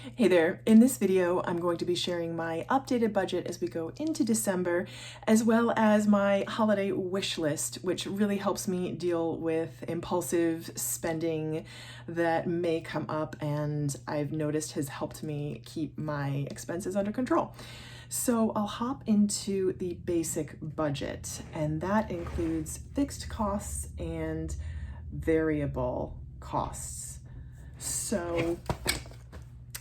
Hey there, in this video I'm going to be sharing my updated budget as we go into December, as well as my holiday wish list, which really helps me deal with impulsive spending that may come up and I've noticed has helped me keep my expenses under control. So I'll hop into the basic budget, and that includes fixed costs and variable costs. So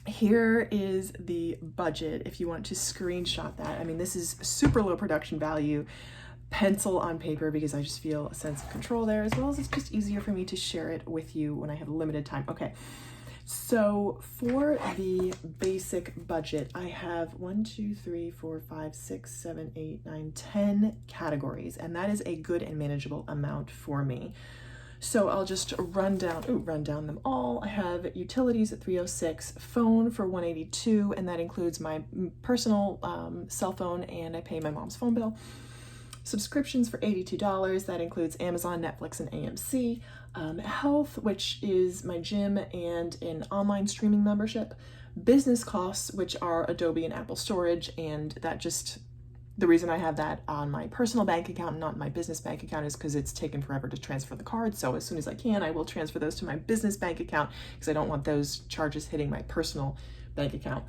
here is the budget if you want to screenshot that. I mean, this is super low production value, pencil on paper, because I just feel a sense of control there, as well as it's just easier for me to share it with you when I have limited time. Okay, so for the basic budget, I have 10 categories, and that is a good and manageable amount for me. So I'll just run down them all. I have utilities at $306, phone for $182, and that includes my personal cell phone, and I pay my mom's phone bill. Subscriptions for $82, that includes Amazon, Netflix, and AMC. Health, which is my gym and an online streaming membership. Business costs, which are Adobe and Apple storage, and that just, the reason I have that on my personal bank account, not my business bank account, is because it's taken forever to transfer the card. So as soon as I can, I will transfer those to my business bank account because I don't want those charges hitting my personal bank account.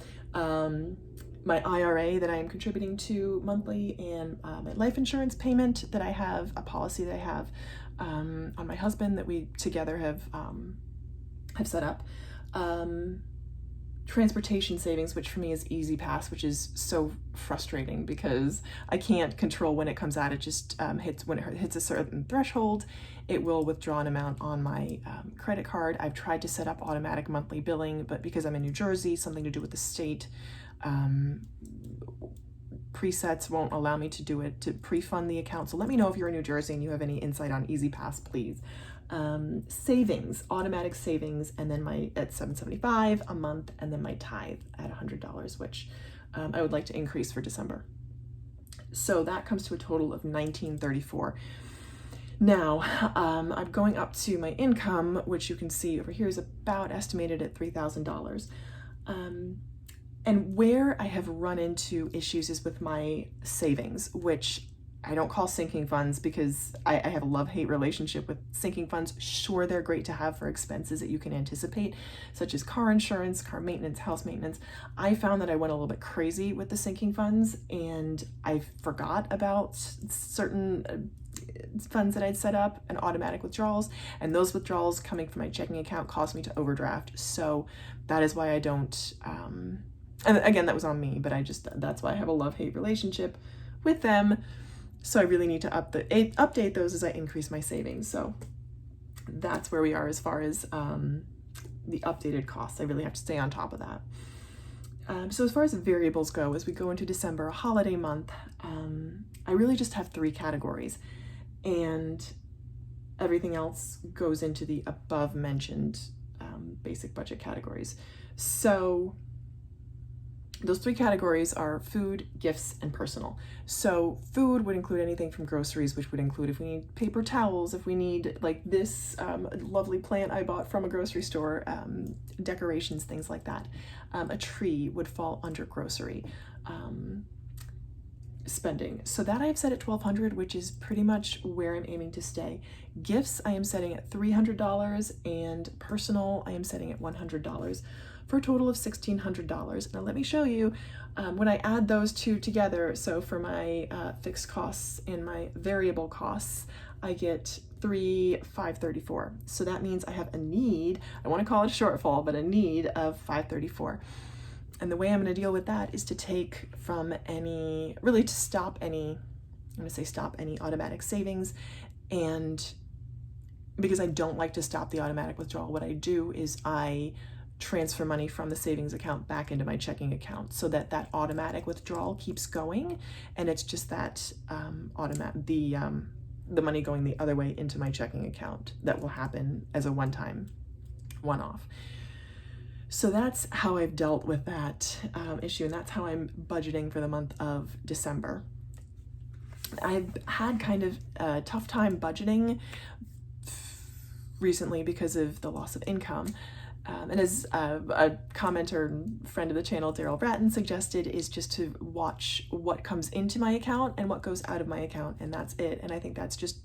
My IRA that I am contributing to monthly, and my life insurance payment that I have, a policy that I have on my husband that we together have set up. Transportation savings, which for me is Easy Pass, which is so frustrating because I can't control when it comes out. It just when it hits a certain threshold, it will withdraw an amount on my credit card. I've tried to set up automatic monthly billing, but because I'm in New Jersey, something to do with the state presets won't allow me to do it, to pre-fund the account. So let me know if you're in New Jersey and you have any insight on Easy Pass, please. Savings, automatic savings, and then my at $775 a month, and then my tithe at $100, which I would like to increase for December. So that comes to a total of $1934. Now, I'm going up to my income, which you can see over here is about estimated at $3,000. And where I have run into issues is with my savings, which I don't call sinking funds because I have a love-hate relationship with sinking funds. Sure, they're great to have for expenses that you can anticipate, such as car insurance, car maintenance, house maintenance. I found that I went a little bit crazy with the sinking funds, and I forgot about certain funds that I'd set up and automatic withdrawals, and those withdrawals coming from my checking account caused me to overdraft. So that is why I don't, and again, that was on me, but that's why I have a love-hate relationship with them. So I really need to update those as I increase my savings. So that's where we are as far as the updated costs. I really have to stay on top of that. So as far as variables go, as we go into December, a holiday month, I really just have 3 categories, and everything else goes into the above mentioned basic budget categories. So those 3 categories are food, gifts, and personal. So food would include anything from groceries, which would include if we need paper towels, if we need like this lovely plant I bought from a grocery store, decorations, things like that. A tree would fall under grocery spending. So that I have set at $1,200, which is pretty much where I'm aiming to stay. Gifts I am setting at $300, and personal I am setting at $100. For a total of $1,600. Now let me show you when I add those two together. So for my fixed costs and my variable costs, I get $3,534. So that means I have a need, I want to call it a shortfall, but a need of $534. And the way I'm going to deal with that is to take from I'm going to stop any automatic savings. And because I don't like to stop the automatic withdrawal, what I do is I transfer money from the savings account back into my checking account so that automatic withdrawal keeps going, and it's just that the money going the other way into my checking account that will happen as a one-off. So that's how I've dealt with that issue, and that's how I'm budgeting for the month of December. I've had kind of a tough time budgeting recently because of the loss of income. And as a commenter and friend of the channel, Daryl Bratton, suggested, is just to watch what comes into my account and what goes out of my account, and that's it. And I think that's just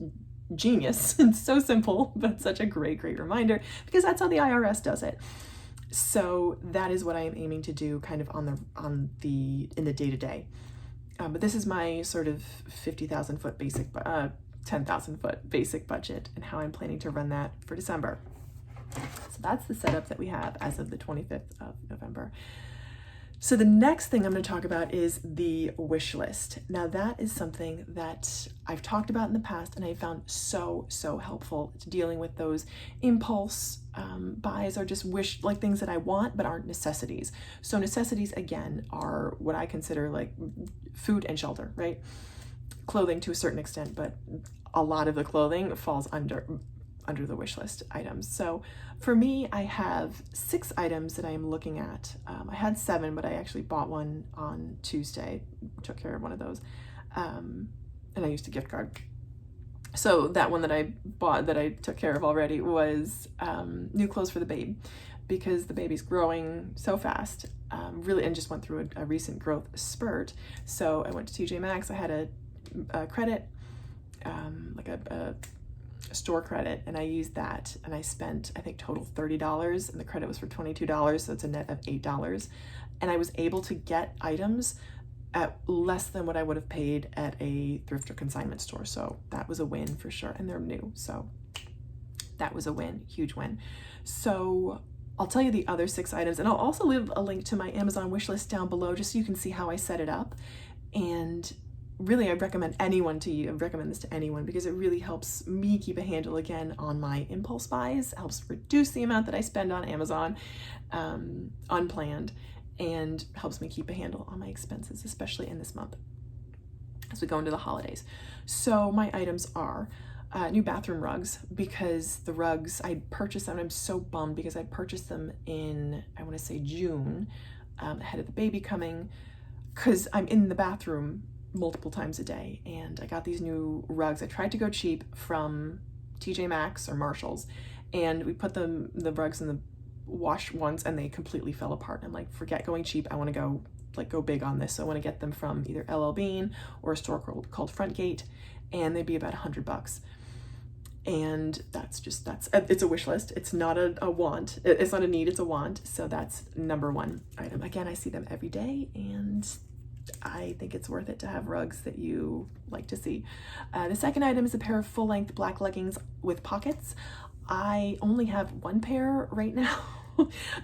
genius. It's so simple, but such a great reminder, because that's how the IRS does it. So that is what I am aiming to do kind of in the day-to-day. But this is my sort of 50,000 foot basic, 10,000 foot basic budget, and how I'm planning to run that for December. So that's the setup that we have as of the 25th of November. So the next thing I'm going to talk about is the wish list. Now that is something that I've talked about in the past, and I found so helpful to dealing with those impulse buys, or just wish, like things that I want but aren't necessities. So necessities, again, are what I consider like food and shelter, right? Clothing to a certain extent, but a lot of the clothing falls under the wish list items. So for me, I have 6 items that I am looking at. I had 7, but I actually bought one on Tuesday, took care of one of those, and I used a gift card. So that one that I bought, that I took care of already, was new clothes for the babe, because the baby's growing so fast, really, and just went through a recent growth spurt. So I went to TJ Maxx. I had a credit, like a store credit, and I used that, and I spent, I think, total $30, and the credit was for $22, so it's a net of $8. And I was able to get items at less than what I would have paid at a thrift or consignment store. So that was a win for sure, and they're new, so that was a win, huge win. So I'll tell you the other 6 items, and I'll also leave a link to my Amazon wish list down below, just so you can see how I set it up. And really, I recommend this to anyone, because it really helps me keep a handle, again, on my impulse buys, helps reduce the amount that I spend on Amazon unplanned, and helps me keep a handle on my expenses, especially in this month as we go into the holidays. So my items are new bathroom rugs, because the rugs, I purchased them, and I'm so bummed because I purchased them in, I want to say June, ahead of the baby coming, because I'm in the bathroom multiple times a day, and I got these new rugs. I tried to go cheap from TJ Maxx or Marshall's, and we put the rugs in the wash once, and they completely fell apart. I'm like, forget going cheap. I want to go big on this. So I want to get them from either LL Bean or a store called Frontgate, and they'd be about $100. And it's a wish list. It's not a want. It's not a need, it's a want. So that's number 1 item. Again, I see them every day, and I think it's worth it to have rugs that you like to see. The second item is a pair of full-length black leggings with pockets. I only have 1 pair right now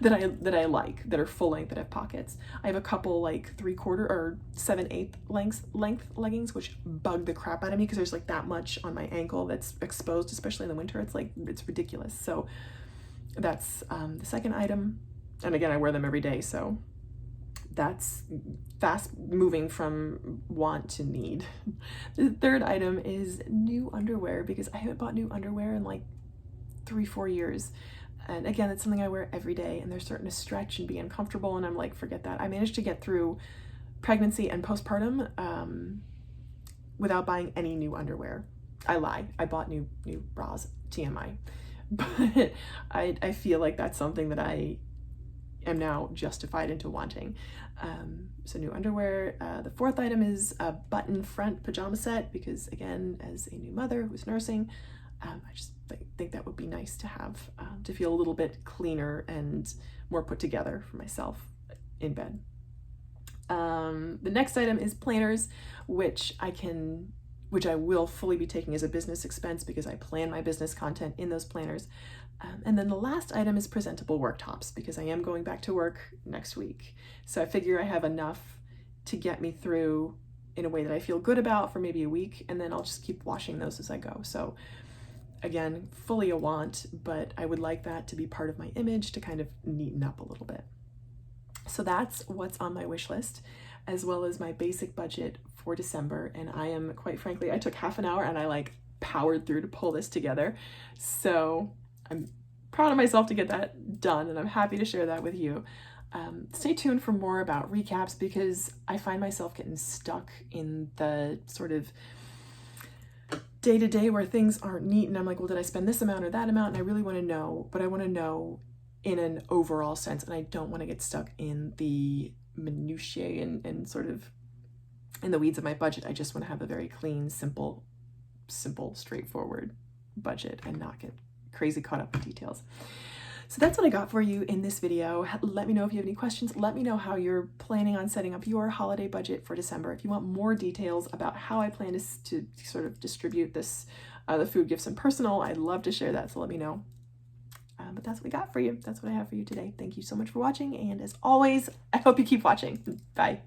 that I like, that are full-length, that have pockets. I have a couple like 3/4 or 7/8 length leggings, which bug the crap out of me, because there's like that much on my ankle that's exposed, especially in the winter. It's ridiculous. So that's the second item. And again, I wear them every day, so that's fast moving from want to need. The third item is new underwear, because I haven't bought new underwear in like 3-4 years. And again, it's something I wear every day, and they're starting to stretch and be uncomfortable, and I'm like, forget that. I managed to get through pregnancy and postpartum without buying any new underwear. I lie. I bought new bras, TMI. But I feel like that's something that I am now justified into wanting. So new underwear. The fourth item is a button front pajama set, because again, as a new mother who's nursing, I just think that would be nice to have, to feel a little bit cleaner and more put together for myself in bed. The next item is planners, which I will fully be taking as a business expense, because I plan my business content in those planners. And then the last item is presentable worktops, because I am going back to work next week. So I figure I have enough to get me through in a way that I feel good about for maybe a week, and then I'll just keep washing those as I go. So again, fully a want, but I would like that to be part of my image, to kind of neaten up a little bit. So that's what's on my wish list, as well as my basic budget for December. And I am, quite frankly, I took half an hour and I powered through to pull this together. So I'm proud of myself to get that done, and I'm happy to share that with you. Stay tuned for more about recaps, because I find myself getting stuck in the sort of day-to-day where things aren't neat, and I'm like, well, did I spend this amount or that amount? And I really want to know, but I want to know in an overall sense, and I don't want to get stuck in the minutiae and sort of in the weeds of my budget. I just want to have a very clean, simple, straightforward budget and not get crazy caught up in details. So that's what I got for you in this video. Let me know if you have any questions. Let me know how you're planning on setting up your holiday budget for December. If you want more details about how I plan to sort of distribute this, the food, gifts, and personal, I'd love to share that, so let me know. But that's what we got for you. That's what I have for you today. Thank you so much for watching, and as always, I hope you keep watching. Bye.